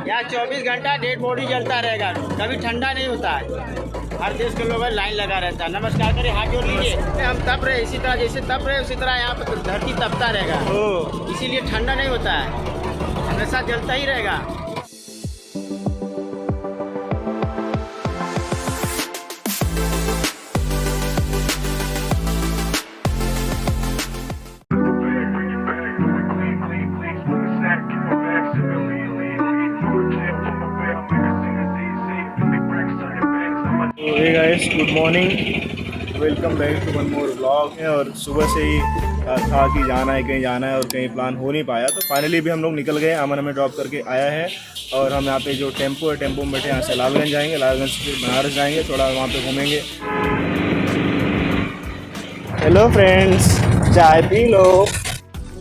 यहाँ 24 घंटा dead body जलता रहेगा, कभी ठंडा नहीं होता है। हर देश के लोग लाइन लगा रहता है। नमस्कार करिए, हाथ जोड़ लीजिए। हम तप रहे इसी तरह, जैसे तप रहे उसी तरह यहाँ पर धरती तपता रहेगा, इसीलिए ठंडा नहीं होता है, हमेशा जलता ही रहेगा। Hey guys, good morning, welcome back to one more vlog है। और सुबह से ही था कि जाना है, कहीं जाना है और कहीं प्लान हो नहीं पाया, तो फाइनली भी हम लोग निकल गए। अमन हमें ड्रॉप करके आया है और हम यहाँ पे जो टेम्पो है, टेम्पो में बैठे यहाँ से लालगंज जाएंगे, लालगंज से फिर बनारस जाएंगे, थोड़ा वहाँ पे घूमेंगे। हेलो फ्रेंड्स, चाय पी लो।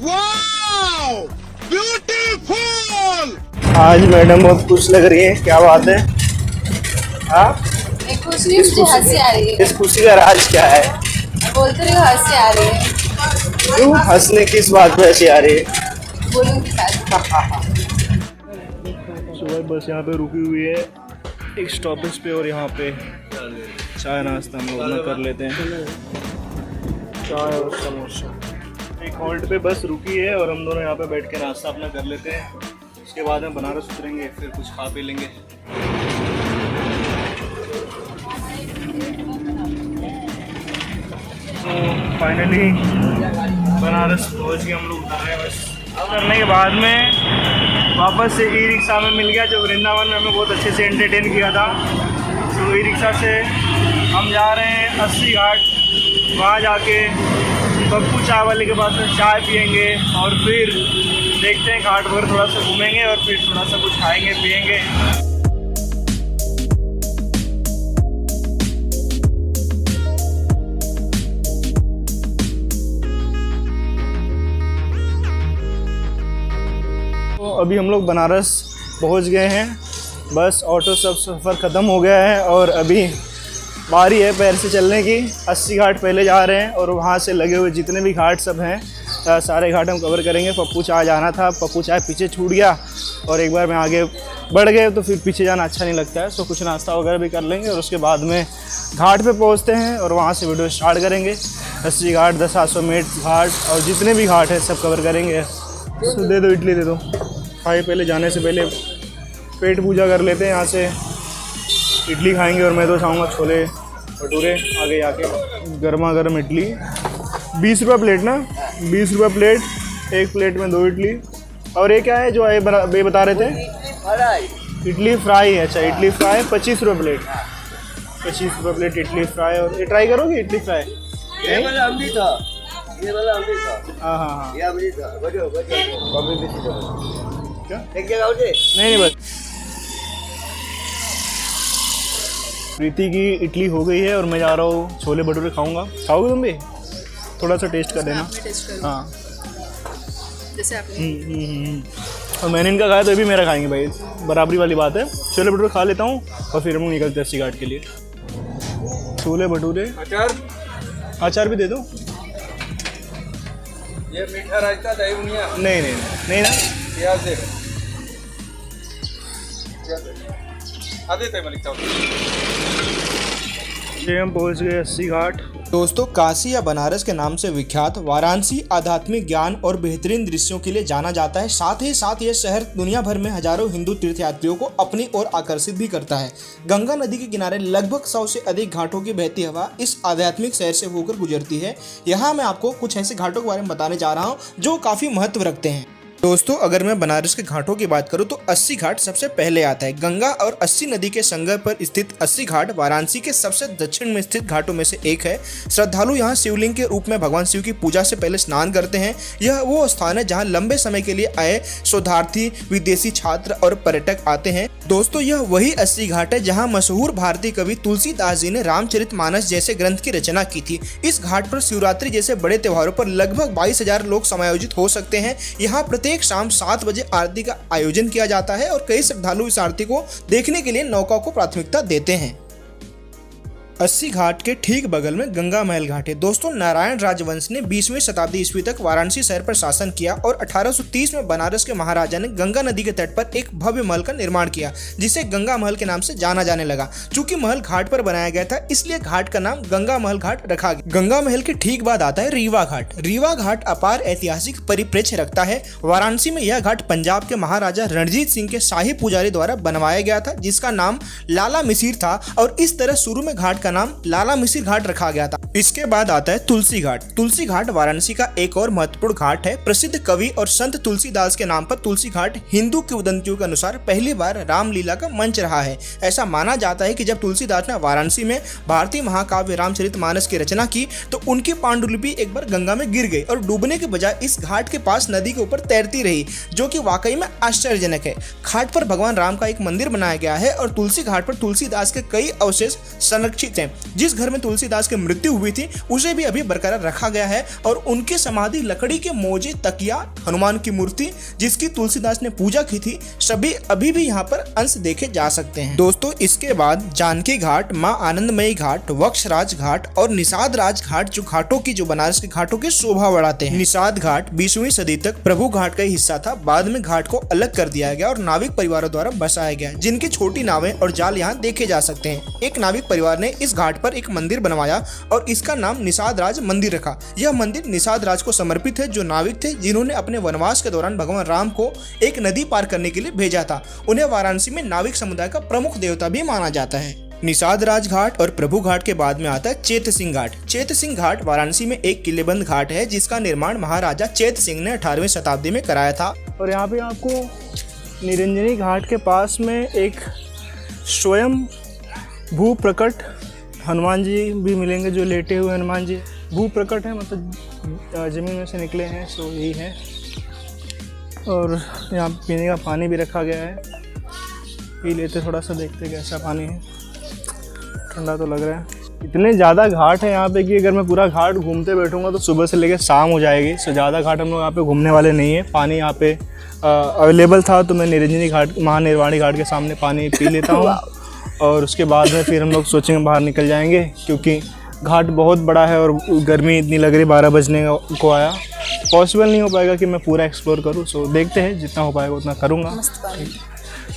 Wow, beautiful. आज मैडम बहुत खुश लग रही है, क्या बात है? हाँ, खुश नहीं, मुझे हंसी आ रही है। इस खुशी का राज क्या है? बोलते रहो, हंसी आ रही है। क्यों हंसने किस बात पे हंसी आ रही है? बोलूंगी शायद। सुबह बस यहाँ पे रुकी हुई है एक स्टॉपेज पे, और यहाँ पे चाय नाश्ता हम लोग कर लेते हैं, चाय और समोसा। एक हॉल्ट पे बस रुकी है और हम दोनों यहाँ पे बैठ के नाश्ता अपना कर लेते हैं। उसके बाद में बनारस उतरेंगे, फिर कुछ खा पी लेंगे। तो फाइनली बनारस पहुँच गए हम लोग, उतर रहे हैं। बस उतरने के बाद में वापस से ई रिक्शा में मिल गया, जो वृंदावन में हमें बहुत अच्छे से एंटरटेन किया था। तो ई रिक्शा से हम जा रहे हैं 80 घाट, वहाँ जाके पप्पू चाय वाले के पास में चाय पियेंगे और फिर देखते हैं घाट पर थोड़ा सा घूमेंगे और फिर थोड़ा सा कुछ खाएंगे पियेंगे। तो अभी हम लोग बनारस पहुंच गए हैं, बस ऑटो सब सफ़र ख़त्म हो गया है और अभी बारी है पैर से चलने की। 80 घाट पहले जा रहे हैं और वहाँ से लगे हुए जितने भी घाट सब हैं, सारे घाट हम कवर करेंगे। पप्पू चाय जाना था, पप्पू चाय पीछे छूट गया और एक बार में आगे बढ़ गए तो फिर पीछे जाना अच्छा नहीं लगता है। तो कुछ नाश्ता वगैरह भी कर लेंगे और उसके बाद में घाट पे पहुंचते हैं और वहाँ से वीडियो स्टार्ट करेंगे। 80 घाट, 10,800 घाट और जितने भी घाट हैं सब कवर करेंगे। तो दे दो इडली दे दो। भाई पहले जाने से पहले पेट पूजा कर लेते हैं, यहाँ से इडली खाएंगे और मैं तो खाऊँगा छोले भटूरे। आगे जाके गर्मा गर्म इडली, 20 रुपये प्लेट ना, 20 रुपये प्लेट, एक प्लेट में 2 इडली। और ये क्या है जो ये बता रहे थे? इडली फ्राई। अच्छा, इडली फ्राई 25 रुपये प्लेट, 25 रुपये प्लेट इडली फ्राई। और ये ट्राई करोगे इडली फ्राई? ये वाला अमृत था, ये वाला अमृत था। हाँ हाँ हाँ, ये अमृत था। बढ़िया क्या? एक जगह उठे नहीं बस प्रीति की इडली हो गई है और मैं जा रहा हूँ छोले भटूरे खाऊंगा। खाओगे तुम भी? थोड़ा सा टेस्ट कर देना। हाँ, जैसे आपने और मैंने इनका खाया तो ये भी मेरा खाएंगे भाई, बराबरी वाली बात है। छोले भटूरे खा लेता हूँ और फिर हम लोग निकलते हैं 80 घाट के लिए। छोले भटूरे, अचार भी दे दो। ये मीठा रायता, दही बुनिया नहीं नहीं नहीं ना, प्याज दे आधे थे मलिक साहब। ये हम पहुँच गए 80 घाट। दोस्तों, काशी या बनारस के नाम से विख्यात वाराणसी आध्यात्मिक ज्ञान और बेहतरीन दृश्यों के लिए जाना जाता है। साथ ही साथ यह शहर दुनिया भर में हजारों हिंदू तीर्थयात्रियों को अपनी ओर आकर्षित भी करता है। गंगा नदी के किनारे लगभग 100 से अधिक घाटों की बहती हवा इस आध्यात्मिक शहर से होकर गुजरती है। यहाँ मैं आपको कुछ ऐसे घाटों के बारे में बताने जा रहा हूँ जो काफी महत्व रखते हैं। दोस्तों, अगर मैं बनारस के घाटों की बात करूं तो 80 घाट सबसे पहले आता है। गंगा और 80 नदी के संगम पर स्थित 80 घाट वाराणसी के सबसे दक्षिण में स्थित घाटों में से एक है। श्रद्धालु यहां शिवलिंग के रूप में भगवान शिव की पूजा से पहले स्नान करते हैं। यह वो स्थान है जहां लंबे समय के लिए आए शोधार्थी, विदेशी छात्र और पर्यटक आते हैं। दोस्तों, यह वही 80 घाट है जहाँ मशहूर भारतीय कवि तुलसीदास जी ने रामचरितमानस जैसे ग्रंथ की रचना की थी। इस घाट पर शिवरात्रि जैसे बड़े त्योहारों पर लगभग 22,000 लोग समायोजित हो सकते हैं। यहाँ प्रत्येक शाम 7 बजे आरती का आयोजन किया जाता है और कई श्रद्धालु इस आरती को देखने के लिए नौका को प्राथमिकता देते हैं। अस्सी घाट के ठीक बगल में गंगा महल घाट है। दोस्तों, नारायण राजवंश ने 20वीं शताब्दी ईस्वी तक वाराणसी शहर पर शासन किया और 1830 में बनारस के महाराजा ने गंगा नदी के तट पर एक भव्य महल का निर्माण किया, जिसे गंगा महल के नाम से जाना जाने लगा। चूंकि महल घाट पर बनाया गया था, इसलिए घाट का नाम गंगा महल घाट रखा गया। गंगा महल के ठीक बाद आता है रीवा घाट। रीवा घाट अपार ऐतिहासिक परिप्रेक्ष्य रखता है। वाराणसी में यह घाट पंजाब के महाराजा रणजीत सिंह के शाही पुजारी द्वारा बनवाया गया था, जिसका नाम लाला मिसिर था और इस तरह शुरू में घाट का नाम लाला मिसिर घाट रखा गया था। इसके बाद आता है तुलसी घाट। तुलसी घाट वाराणसी का एक और महत्वपूर्ण घाट है। प्रसिद्ध कवि और संत तुलसीदास के नाम पर तुलसी घाट हिंदू किंवदंतियों के अनुसार पहली बार रामलीला का मंच रहा है। ऐसा माना जाता है कि जब तुलसीदास ने वाराणसी में भारतीय महाकाव्य रामचरितमानस की रचना की तो उनकी पांडुलिपि एक बार गंगा में गिर गई और डूबने के बजाय इस घाट के पास नदी के ऊपर तैरती रही, जो कि वाकई में आश्चर्यजनक है। घाट पर भगवान राम का एक मंदिर बनाया गया है और तुलसी घाट पर तुलसीदास के कई अवशेष संरक्षित हैं। जिस घर में तुलसीदास की मृत्यु हुई थी उसे भी अभी बरकरार रखा गया है और उनकी समाधि, लकड़ी के मोजे, तकिया, हनुमान की मूर्ति जिसकी तुलसीदास ने पूजा की थी, सभी अभी भी यहाँ पर अंश देखे जा सकते हैं। दोस्तों, इसके बाद जानकी घाट, माँ आनंदमयी घाट, वक्षराज घाट और निषाद राज घाट जो घाटों की, जो बनारस के घाटों की शोभा बढ़ाते हैं। निषाद घाट 20वीं सदी तक प्रभु घाट का ही हिस्सा था। बाद में घाट को अलग कर दिया गया और नाविक परिवारों द्वारा बसाया गया, जिनकी छोटी नावें और जाल यहाँ देखे जा सकते हैं। एक नाविक परिवार ने इस घाट पर एक मंदिर बनवाया और इसका नाम निषाद राज मंदिर रखा। यह मंदिर निषाद राज को समर्पित है, जो नाविक थे जिन्होंने अपने वनवास के दौरान भगवान राम को एक नदी पार करने के लिए भेजा था। उन्हें वाराणसी में नाविक समुदाय का प्रमुख देवता भी माना जाता है। निषाद राज घाट और प्रभु घाट के बाद में आता है चेत सिंह घाट। चेत सिंह घाट वाराणसी में एक किलेबंद घाट है, जिसका निर्माण महाराजा चेत सिंह ने 18वीं शताब्दी में कराया था। और यहाँ पे आपको निरंजनी घाट के पास में एक स्वयं भू प्रकट हनुमान जी भी मिलेंगे, जो लेटे हुए हनुमान जी भू प्रकट है, मतलब जमीन में से निकले हैं, सो यही है। और यहाँ पीने का पानी भी रखा गया है, पी लेते, थोड़ा सा देखते कैसा पानी है। ठंडा तो लग रहा है। इतने ज़्यादा घाट है यहाँ पे कि अगर मैं पूरा घाट घूमते बैठूंगा तो सुबह से लेकर शाम हो जाएगी। सो ज़्यादा घाट हम लोग यहाँ पे घूमने वाले नहीं है। पानी यहाँ पे अवेलेबल था तो मैं निरंजनी घाट, महानिर्वाणी घाट के सामने पानी पी लेता हूँ और उसके बाद में फिर हम लोग सोचेंगे बाहर निकल जाएंगे, क्योंकि घाट बहुत बड़ा है और गर्मी इतनी लग रही, 12 बजने को आया, पॉसिबल नहीं हो पाएगा कि मैं पूरा एक्सप्लोर करूँ। सो देखते हैं, जितना हो पाएगा उतना करूँगा।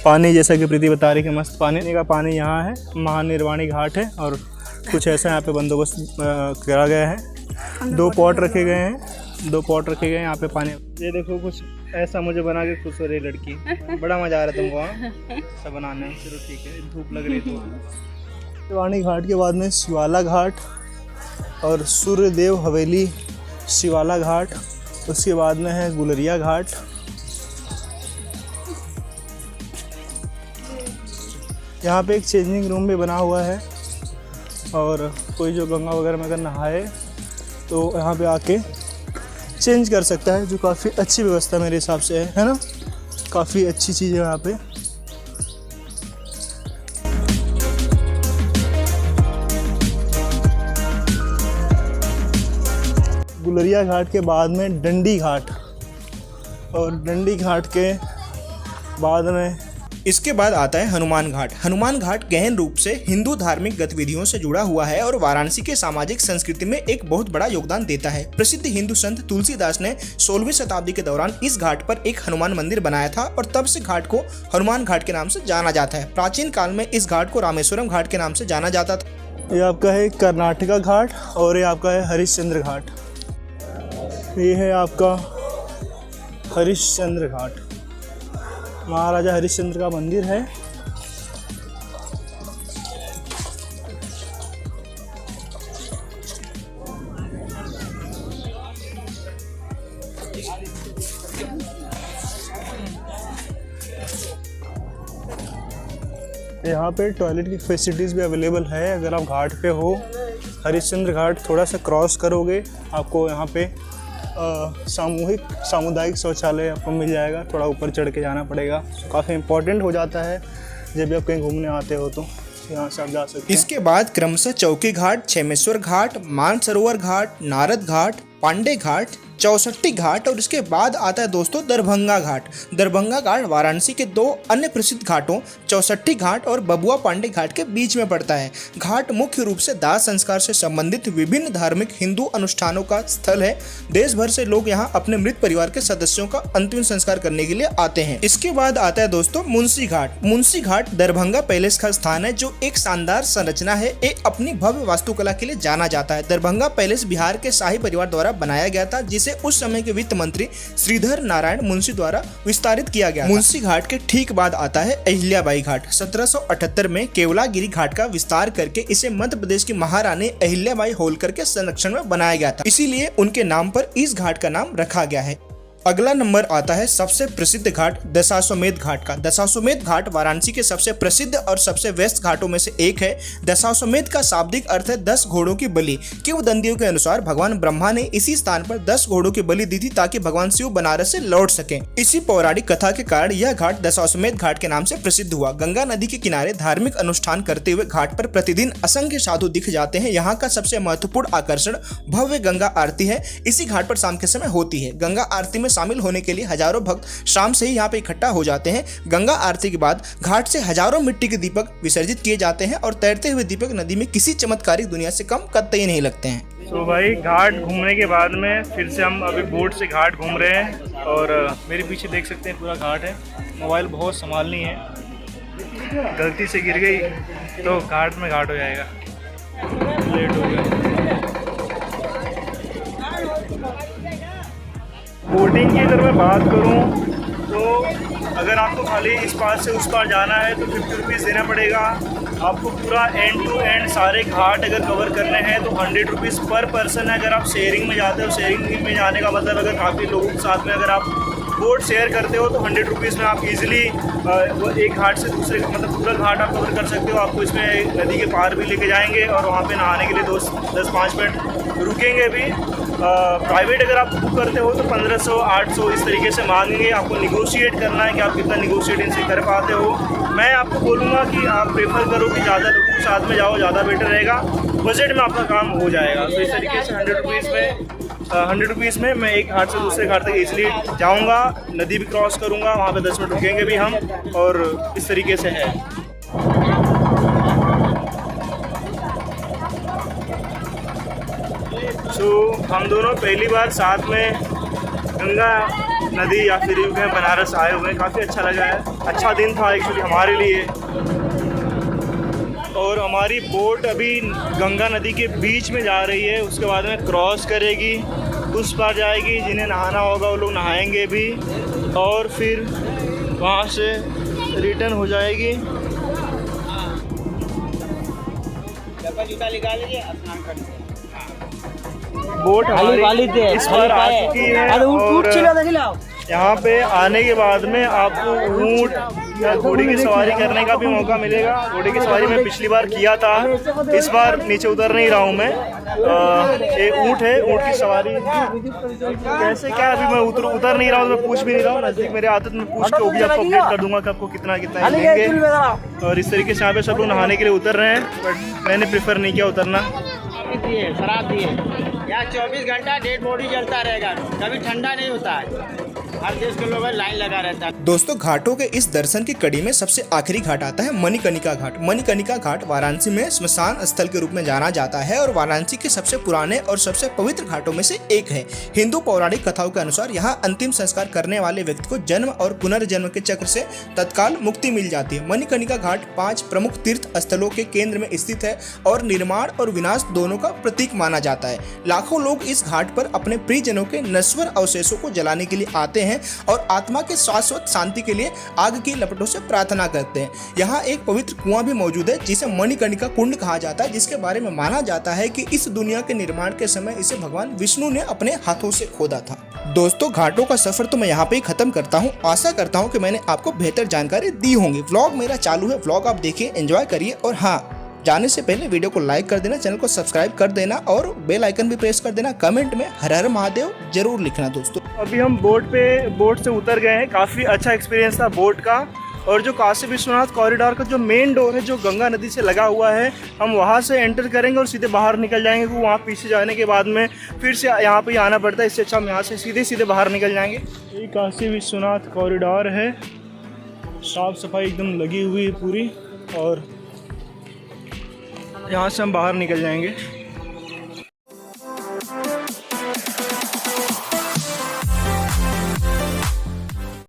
पानी जैसा कि प्रीति बता रही कि मस्त पानी का पानी यहाँ है, महानिर्वाणी घाट है और कुछ ऐसा यहाँ पे बंदोबस्त करा गया है। 2 पॉट रखे गए हैं, 2 पॉट रखे गए हैं यहाँ पे पानी। ये देखो, कुछ ऐसा मुझे बना के खुश हो रही लड़की, बड़ा मजा आ रहा है तुमको सब बनाने में। चलो ठीक है, धूप लग रही तो। निर्वाणी घाट के बाद में शिवाला घाट और सूर्यदेव हवेली शिवाला घाट, उसके बाद में है गुलरिया घाट। यहाँ पे एक चेंजिंग रूम भी बना हुआ है और कोई जो गंगा वगैरह में अगर नहाए तो यहाँ पे आके चेंज कर सकता है, जो काफ़ी अच्छी व्यवस्था मेरे हिसाब से है ना। काफ़ी अच्छी चीज़ है यहाँ पे। गुलरिया घाट के बाद में डंडी घाट और डंडी घाट के बाद में इसके बाद आता है हनुमान घाट। हनुमान घाट गहन रूप से हिंदू धार्मिक गतिविधियों से जुड़ा हुआ है और वाराणसी के सामाजिक संस्कृति में एक बहुत बड़ा योगदान देता है। प्रसिद्ध हिंदू संत तुलसीदास ने 16वीं शताब्दी के दौरान इस घाट पर एक हनुमान मंदिर बनाया था और तब से घाट को हनुमान घाट के नाम से जाना जाता है। प्राचीन काल में इस घाट को रामेश्वरम घाट के नाम से जाना जाता था। ये आपका है कर्नाटका घाट और ये आपका है हरिश्चंद्र घाट। ये है आपका हरिश्चंद्र घाट, महाराजा हरिश्चंद्र का मंदिर है। यहाँ पे टॉयलेट की फैसिलिटीज़ भी अवेलेबल है। अगर आप घाट पे हो, हरिश्चंद्र घाट थोड़ा सा क्रॉस करोगे आपको यहाँ पे सामुदायिक शौचालय आपको मिल जाएगा। थोड़ा ऊपर चढ़ के जाना पड़ेगा, काफ़ी इम्पोर्टेंट हो जाता है जब भी आप कहीं घूमने आते हो तो यहाँ से आप जा सकते हैं। इसके बाद क्रमशः चौकी घाट, क्षेमेश्वर घाट, मानसरोवर घाट, नारद घाट, पांडे घाट, चौसट्टी घाट और इसके बाद आता है दोस्तों दरभंगा घाट। दरभंगा घाट वाराणसी के दो अन्य प्रसिद्ध घाटों चौसट्टी घाट और बबुआ पांडे घाट के बीच में पड़ता है। घाट मुख्य रूप से दाह संस्कार से संबंधित विभिन्न धार्मिक हिंदू अनुष्ठानों का स्थल है। देश भर से लोग यहाँ अपने मृत परिवार के सदस्यों का अंतिम संस्कार करने के लिए आते हैं। इसके बाद आता है दोस्तों मुंशी घाट। मुंशी घाट दरभंगा पैलेस का स्थान है जो एक शानदार संरचना है। एक अपनी भव्य वास्तुकला के लिए जाना जाता है। दरभंगा पैलेस बिहार के शाही परिवार द्वारा बनाया गया था, जिसे उस समय के वित्त मंत्री श्रीधर नारायण मुंशी द्वारा विस्तारित किया गया। मुंशी घाट के ठीक बाद आता है अहिल्याबाई घाट। 1778 में केवलागिरी घाट का विस्तार करके इसे मध्य प्रदेश की महारानी अहिल्याबाई होलकर के संरक्षण में बनाया गया था, इसीलिए उनके नाम पर इस घाट का नाम रखा गया है। अगला नंबर आता है सबसे प्रसिद्ध घाट दशाश्वमेध घाट का। दशाश्वमेध घाट वाराणसी के सबसे प्रसिद्ध और सबसे व्यस्त घाटों में से एक है। दशाश्वमेध का शाब्दिक अर्थ है 10 घोड़ों की बलि। किंवदंतियों के अनुसार भगवान ब्रह्मा ने इसी स्थान पर 10 घोड़ों की बलि दी थी ताकि भगवान शिव बनारस से लौट सके। इसी पौराणिक कथा के कारण यह घाट दशाश्वमेध घाट के नाम से प्रसिद्ध हुआ। गंगा नदी के किनारे धार्मिक अनुष्ठान करते हुए घाट पर प्रतिदिन असंख्य साधु दिख जाते हैं। यहाँ का सबसे महत्वपूर्ण आकर्षण भव्य गंगा आरती है। इसी घाट पर शाम के समय होती है। गंगा आरती में शामिल होने के लिए हजारों भक्त शाम से ही यहाँ पे इकट्ठा हो जाते हैं। गंगा आरती के बाद घाट से हजारों मिट्टी के दीपक विसर्जित किए जाते हैं और तैरते हुए दीपक नदी में किसी चमत्कारिक दुनिया से कम कतई नहीं लगते हैं। तो भाई घाट घूमने के बाद में फिर से हम अभी बोट से घाट घूम रहे हैं और मेरे पीछे देख सकते हैं पूरा घाट है। मोबाइल बहुत संभालनी है, गलती से गिर गई तो घाट में घाट हो जाएगा। लेट हो गया। बोटिंग की अगर मैं बात करूं तो अगर आपको खाली इस पार से उस पार जाना है तो 50 रुपीज़ देना पड़ेगा। आपको पूरा एंड टू एंड सारे घाट अगर कवर करने हैं तो 100 रुपीज़ पर पर्सन है। अगर आप शेयरिंग में जाते हो, शेयरिंग में जाने का मतलब अगर काफ़ी लोगों के साथ में अगर आप बोट शेयर करते हो तो 100 रुपीज़ में आप इजीली एक घाट से दूसरे मतलब पूरा घाट आप कवर कर सकते हो। आपको इसमें नदी के पार भी लेके जाएंगे और वहाँ पे नहाने के लिए 10-5 मिनट रुकेंगे भी। प्राइवेट अगर आप बुक करते हो तो 1500-800 इस तरीके से मांगेंगे। आपको निगोशिएट करना है कि आप कितना निगोशिएट इनसे कर पाते हो। मैं आपको बोलूँगा कि आप प्रेफर करो कि ज़्यादा लोगों के साथ में जाओ, ज़्यादा बेटर रहेगा। बजट में आपका काम हो जाएगा। तो इस तरीके से 100 रुपीज़ में मैं एक घाट से दूसरे घाट तक इजीली जाऊँगा, नदी भी क्रॉस करूँगा, वहाँ पे 10 मिनट रुकेंगे भी हम, और इस तरीके से है। हम दोनों पहली बार साथ में गंगा नदी या फिर बनारस आए हुए हैं। काफ़ी अच्छा लगा है। अच्छा दिन था एक्चुअली हमारे लिए। और हमारी बोट अभी गंगा नदी के बीच में जा रही है, उसके बाद में क्रॉस करेगी, उस पार जाएगी। जिन्हें नहाना होगा वो लोग नहाएंगे भी और फिर वहाँ से रिटर्न हो जाएगी। जूता निकाल लीजिए, स्नान कर लीजिए। बोट हमारी इस बार आ चुकी है और यहाँ पे आने के बाद में आपको ऊँट या घोड़े की सवारी करने का भी मौका मिलेगा। घोड़े की सवारी मैं पिछली बार किया था, इस बार नीचे उतर नहीं रहा हूँ मैं। एक ऊँट है, ऊँट की सवारी कैसे क्या अभी मैं उतर नहीं रहा हूँ, मैं पूछ भी नहीं रहा हूँ। नज़दीक मेरे आते तो मैं पूछ के वो भी आपको अपडेट कर दूंगा कि आपको कितना लेंगे। और इस तरीके से यहाँ पे सब लोग नहाने के लिए उतर रहे हैं, बट मैंने प्रेफर नहीं किया उतरना। शराब दिए यहाँ 24 घंटा डेड बॉडी जलता रहेगा, कभी ठंडा नहीं होता है। हर देश के लोग लाइन लगा रहता है। दोस्तों घाटों के इस दर्शन की कड़ी में सबसे आखिरी घाट आता है मणिकर्णिका घाट। मणिकर्णिका घाट वाराणसी में श्मशान स्थल के रूप में जाना जाता है और वाराणसी के सबसे पुराने और सबसे पवित्र घाटों में से एक है। हिंदू पौराणिक कथाओं के अनुसार यहाँ अंतिम संस्कार करने वाले व्यक्ति को जन्म और पुनर्जन्म के चक्र से तत्काल मुक्ति मिल जाती है। मणिकर्णिका घाट 5 प्रमुख तीर्थ स्थलों के केंद्र में स्थित है और निर्माण और विनाश दोनों का प्रतीक माना जाता है। लाखों लोग इस घाट पर अपने प्रियजनों के नश्वर अवशेषों को जलाने के लिए आते हैं और आत्मा के शाश्वत शांति के लिए आग की लपटों से प्रार्थना करते हैं। यहाँ एक पवित्र कुआं भी मौजूद है जिसे मणिकर्णिका कुंड कहा जाता है, जिसके बारे में माना जाता है कि इस दुनिया के निर्माण के समय इसे भगवान विष्णु ने अपने हाथों से खोदा था। दोस्तों घाटों का सफर तो मैं यहाँ पे ही खत्म करता हूँ। आशा करता हूँ कि मैंने आपको बेहतर जानकारी दी होंगी। व्लॉग मेरा चालू है, व्लॉग आप देखिए, एंजॉय करिए। और हाँ, जाने से पहले वीडियो को लाइक कर देना, चैनल को सब्सक्राइब कर देना और बेल आइकन भी प्रेस कर देना। कमेंट में हर हर महादेव जरूर लिखना दोस्तों। अभी हम बोट से उतर गए हैं। काफ़ी अच्छा एक्सपीरियंस था बोट का और जो काशी विश्वनाथ कॉरिडोर का जो मेन डोर है जो गंगा नदी से लगा हुआ है, हम वहाँ से एंटर करेंगे और सीधे बाहर निकल जाएंगे, क्योंकि वहाँ पीछे जाने के बाद में फिर से यहाँ पे आना पड़ता है। इससे अच्छा हम यहाँ से सीधे बाहर निकल जाएंगे। ये काशी विश्वनाथ कॉरिडोर है, साफ़ सफाई एकदम लगी हुई है पूरी, और यहाँ से हम बाहर निकल जाएंगे।